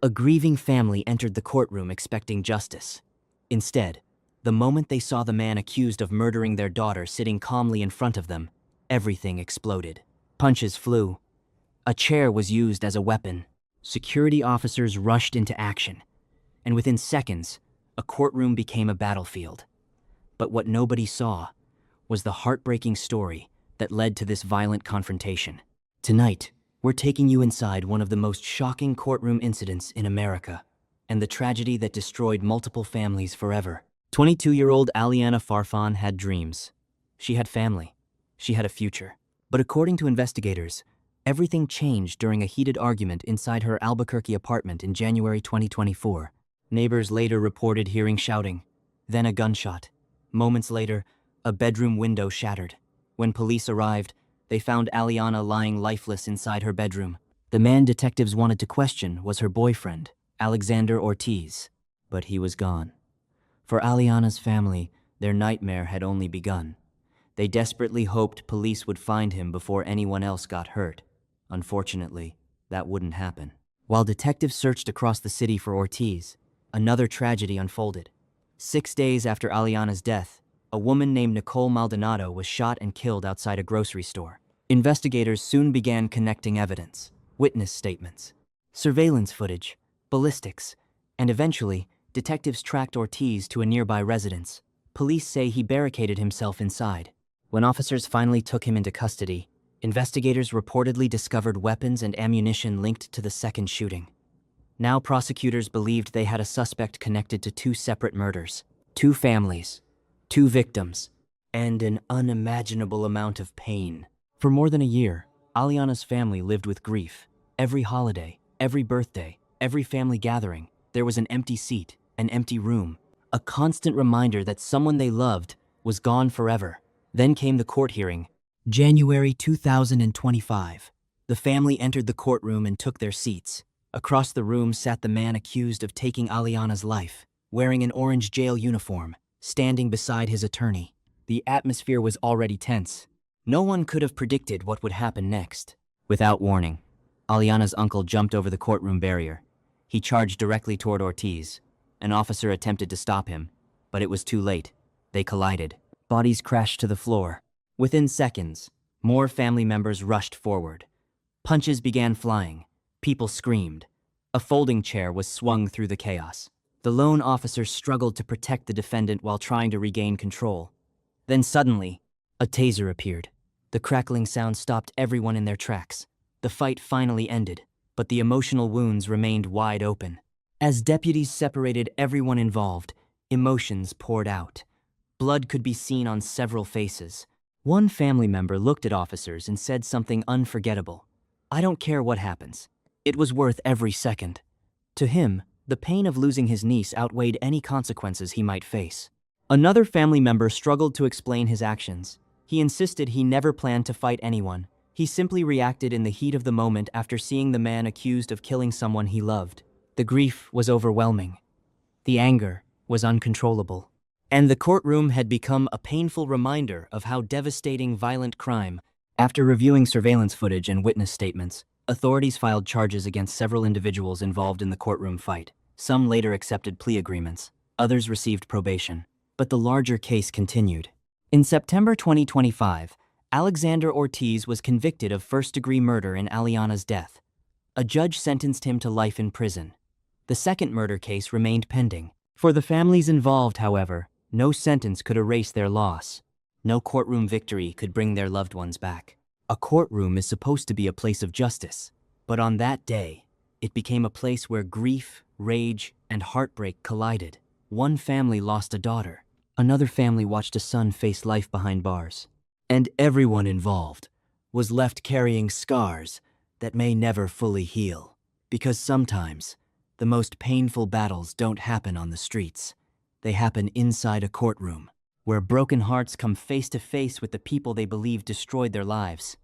A grieving family entered the courtroom expecting justice. Instead, the moment they saw the man accused of murdering their daughter sitting calmly in front of them, everything exploded. Punches flew. A chair was used as a weapon. Security officers rushed into action, and within seconds, a courtroom became a battlefield. But what nobody saw was the heartbreaking story that led to this violent confrontation. Tonight, we're taking you inside one of the most shocking courtroom incidents in America, and the tragedy that destroyed multiple families forever. 22-year-old Aliana Farfan had dreams. She had family. She had a future. But according to investigators, everything changed during a heated argument inside her Albuquerque apartment in January 2024. Neighbors later reported hearing shouting, then a gunshot. Moments later, a bedroom window shattered. When police arrived, they found Aliana lying lifeless inside her bedroom. The man detectives wanted to question was her boyfriend, Alexander Ortiz, but he was gone. For Aliana's family, their nightmare had only begun. They desperately hoped police would find him before anyone else got hurt. Unfortunately, that wouldn't happen. While detectives searched across the city for Ortiz, another tragedy unfolded. 6 days after Aliana's death, a woman named Nicole Maldonado was shot and killed outside a grocery store. Investigators soon began connecting evidence, witness statements, surveillance footage, ballistics, and eventually, detectives tracked Ortiz to a nearby residence. Police say he barricaded himself inside. When officers finally took him into custody, investigators reportedly discovered weapons and ammunition linked to the second shooting. Now prosecutors believed they had a suspect connected to 2 separate murders, 2 families, 2 victims, and an unimaginable amount of pain. For more than a year, Aliana's family lived with grief. Every holiday, every birthday, every family gathering, there was an empty seat, an empty room, a constant reminder that someone they loved was gone forever. Then came the court hearing. January 2025. The family entered the courtroom and took their seats. Across the room sat the man accused of taking Aliana's life, wearing an orange jail uniform, standing beside his attorney. The atmosphere was already tense. No one could have predicted what would happen next. Without warning, Aliana's uncle jumped over the courtroom barrier. He charged directly toward Ortiz. An officer attempted to stop him, but it was too late. They collided. Bodies crashed to the floor. Within seconds, more family members rushed forward. Punches began flying. People screamed. A folding chair was swung through the chaos. The lone officer struggled to protect the defendant while trying to regain control. Then suddenly, a taser appeared. The crackling sound stopped everyone in their tracks. The fight finally ended, but the emotional wounds remained wide open. As deputies separated everyone involved, emotions poured out. Blood could be seen on several faces. One family member looked at officers and said something unforgettable. "I don't care what happens. It was worth every second." To him, the pain of losing his niece outweighed any consequences he might face. Another family member struggled to explain his actions. He insisted he never planned to fight anyone. He simply reacted in the heat of the moment after seeing the man accused of killing someone he loved. The grief was overwhelming. The anger was uncontrollable. And the courtroom had become a painful reminder of how devastating violent crime. After reviewing surveillance footage and witness statements, authorities filed charges against several individuals involved in the courtroom fight. Some later accepted plea agreements. Others received probation. But the larger case continued. In September 2025, Alexander Ortiz was convicted of first-degree murder in Aliana's death. A judge sentenced him to life in prison. The second murder case remained pending. For the families involved, however, no sentence could erase their loss. No courtroom victory could bring their loved ones back. A courtroom is supposed to be a place of justice, but on that day, it became a place where grief, rage, and heartbreak collided. One family lost a daughter. Another family watched a son face life behind bars. And everyone involved was left carrying scars that may never fully heal. Because sometimes, the most painful battles don't happen on the streets. They happen inside a courtroom, where broken hearts come face to face with the people they believe destroyed their lives.